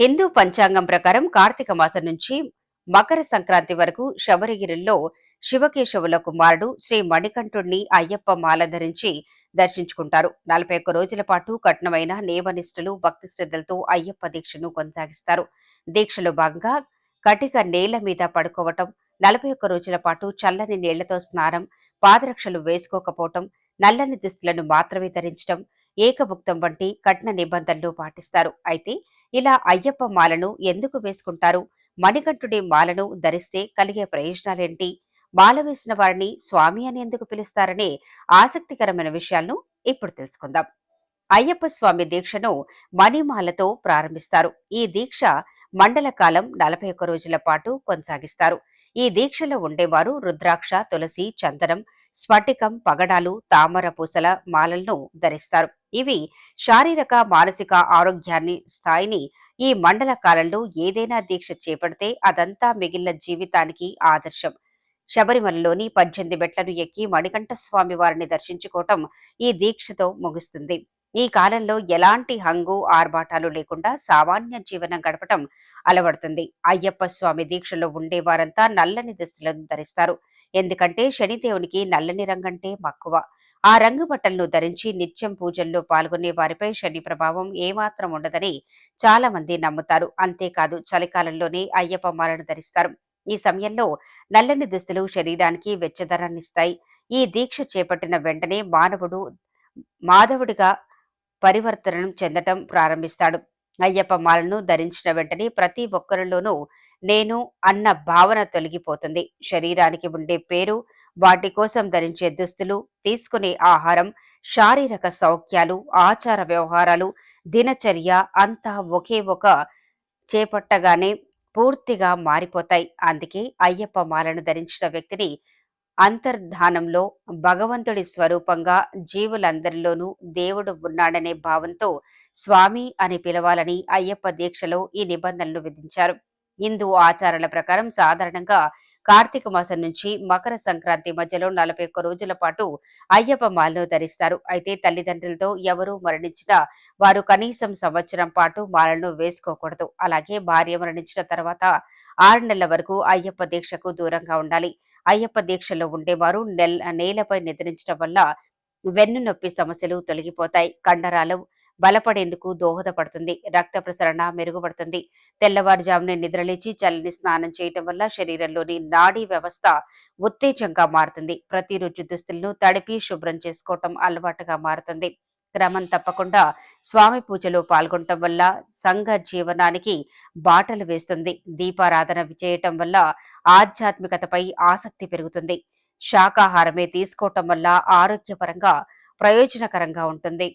హిందూ పంచాంగం ప్రకారం కార్తీక మాసం నుంచి మకర సంక్రాంతి వరకు శబరిగిరిలో శివకేశవుల కుమారుడు శ్రీ మణికంఠుణ్ణి అయ్యప్ప మాల ధరించి దర్శించుకుంటారు. 41 రోజుల పాటు కఠినమైన నియమనిష్టలు, భక్తి శ్రద్ధలతో అయ్యప్ప దీక్షను కొనసాగిస్తారు. దీక్షలో భాగంగా కటిక నేల మీద పడుకోవటం, 41 రోజుల పాటు చల్లని నీళ్లతో స్నానం, పాదరక్షలు వేసుకోకపోవటం, నల్లని దుస్తులను మాత్రమే ధరించడం, ఏకభుక్తం వంటి కఠిన నిబంధనలు పాటిస్తారు. అయితే ఇలా అయ్యప్ప మాలను ఎందుకు వేసుకుంటారు? మణికంఠుడి మాలను ధరిస్తే కలిగే ప్రయోజనాలేంటి? మాల వేసిన వారిని స్వామి అని ఎందుకు పిలుస్తారనే ఆసక్తికరమైన విషయాలను ఇప్పుడు తెలుసుకుందాం. అయ్యప్ప స్వామి దీక్షను మణిమాలతో ప్రారంభిస్తారు. ఈ దీక్ష మండల కాలం 41 రోజుల పాటు కొనసాగిస్తారు. ఈ దీక్షలో ఉండేవారు రుద్రాక్ష, తులసి, చందనం, స్ఫటికం, పగడాలు, తామర పూసల మాలలను ధరిస్తారు. ఇవి శారీరక, మానసిక ఆరోగ్యాన్ని స్థాయిని ఈ మండల కాలంలో ఏదైనా దీక్ష చేపడితే అదంతా మిగిలిన జీవితానికి ఆదర్శం. శబరిమలలోని 18 మెట్లను ఎక్కి మణికంఠ స్వామి వారిని దర్శించుకోవటం ఈ దీక్షతో ముగుస్తుంది. ఈ కాలంలో ఎలాంటి హంగు ఆర్భాటాలు లేకుండా సామాన్య జీవనం గడపటం అలవడుతుంది. అయ్యప్ప స్వామి దీక్షలో ఉండే వారంతా నల్లని దుస్తులను ధరిస్తారు. ఎందుకంటే శనిదేవునికి నల్లని రంగంటే మక్కువ. ఆ రంగు బట్టలను ధరించి నిత్యం పూజల్లో పాల్గొనే వారిపై శని ప్రభావం ఏమాత్రం ఉండదని చాలా మంది నమ్ముతారు. అంతేకాదు చలికాలంలోనే అయ్యప్ప మాలను ధరిస్తారు. ఈ సమయంలో నల్లని దుస్తులు శరీరానికి వెచ్చదనాన్నిస్తాయి. ఈ దీక్ష చేపట్టిన వెంటనే మానవుడు మాధవుడిగా పరివర్తనం చెందటం ప్రారంభిస్తాడు. అయ్యప్ప మాలను ధరించిన వెంటనే ప్రతి ఒక్కరిలోనూ నేను అన్న భావన తొలగిపోతుంది. శరీరానికి ఉండే పేరు, వాటి కోసం ధరించే దుస్తులు, తీసుకునే ఆహారం, శారీరక సౌఖ్యాలు, ఆచార వ్యవహారాలు, దినచర్య అంతా ఒకే ఒక చేపట్టగానే పూర్తిగా మారిపోతాయి. అందుకే అయ్యప్ప మాలను ధరించిన వ్యక్తిని అంతర్ధానంలో భగవంతుడి స్వరూపంగా జీవులందరిలోనూ దేవుడు ఉన్నాడనే భావంతో స్వామి అని పిలవాలని అయ్యప్ప దీక్షలో ఈ నిబంధనలు విధించారు. హిందూ ఆచారాల ప్రకారం సాధారణంగా కార్తీక మాసం నుంచి మకర సంక్రాంతి మధ్యలో 41 రోజుల పాటు అయ్యప్ప మాలను ధరిస్తారు. అయితే తల్లిదండ్రులతో ఎవరూ మరణించినా వారు కనీసం సంవత్సరం పాటు మాలను వేసుకోకూడదు. అలాగే భార్య మరణించిన తర్వాత 6 నెలల వరకు అయ్యప్ప దీక్షకు దూరంగా ఉండాలి. అయ్యప్ప దీక్షలో ఉండేవారు నేలపై నిద్రించడం వల్ల వెన్ను నొప్పి సమస్యలు తొలగిపోతాయి. కండరాలు బలపడేందుకు దోహదపడుతుంది. రక్త ప్రసరణ మెరుగుపడుతుంది. తెల్లవారుజామునే నిద్రలేచి చల్లని స్నానం చేయటం వల్ల శరీరంలోని నాడీ వ్యవస్థ ఉత్తేజంగా మారుతుంది. ప్రతిరోజు దుస్తులను తడిపి శుభ్రం చేసుకోవటం అలవాటుగా మారుతుంది. క్రమం తప్పకుండా స్వామి పూజలో పాల్గొనటం వల్ల సంఘ జీవనానికి బాటలు వేస్తుంది. దీపారాధన చేయటం వల్ల ఆధ్యాత్మికతపై ఆసక్తి పెరుగుతుంది. శాకాహారమే తీసుకోవటం వల్ల ఆరోగ్యపరంగా ప్రయోజనకరంగా ఉంటుంది.